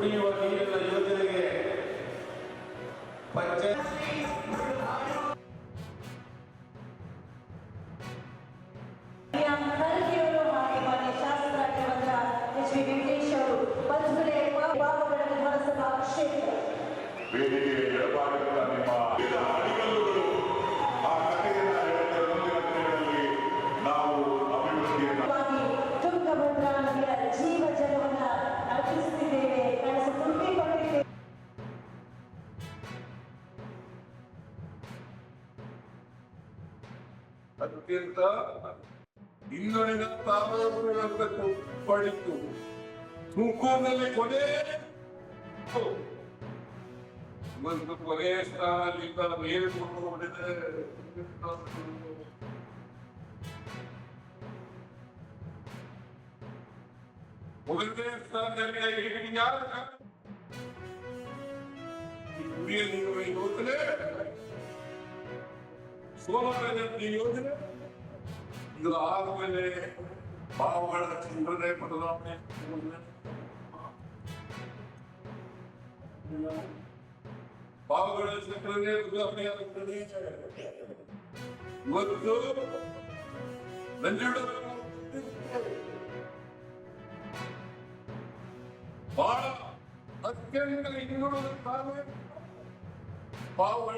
ಕುಡಿಯುವ ನೀರಿನ ಯೋಜನೆಗೆ ಪಂಚಾಯತ್ ವೇದಿಕೆ ಎಡಭಾಗದ ನಿಮ್ಮ ಅಡಿಗಲ್ಲುಗಳು ಆ ಕಥೆಯನ್ನು ಮುಂದಿನ ದಿನಗಳಲ್ಲಿ ನಾವು ಅಭಿವೃದ್ಧಿಯನ್ನು ತುಂಗಭದ್ರಾ ನದಿಯ ಜೀವ ಜಲವನ್ನು ಅರ್ಪಿಸುತ್ತಿದ್ದೇವೆ. ಅತ್ಯಂತ ಇನ್ನೊಂದಿನ ತಾಮ್ರವನ್ನು ಪಡಿತು ತುಮಕೂರಿನಲ್ಲಿ ಒಂದು ಕೊನೆಯ ಸ್ಥಾನದಿಂದ ಮೇಲೆ ಹೊಡೆದರೆ ಮೊದಲನೇ ಸ್ಥಾನದಲ್ಲಿ ಯಾರು ಕುಡಿಯ ನೀರಿನ ಯೋಜನೆ, ಸೋಲಾರ್ ಯೋಜನೆ, ಇದು ಆದ್ಮೇಲೆ ಬಾವುಗಳ ಚಿಂತನೆ ಬದಲಾವಣೆ ಬಾವುಗಳ ಚಿತ್ರನೇ ಬದಲಾವಣೆಯಾಗುತ್ತದೆ. ಮತ್ತು ನಂಜುಂಡ ಬಹಳ ಅತ್ಯಂತ ಇನ್ನೂರು ಬಾವುಗಳ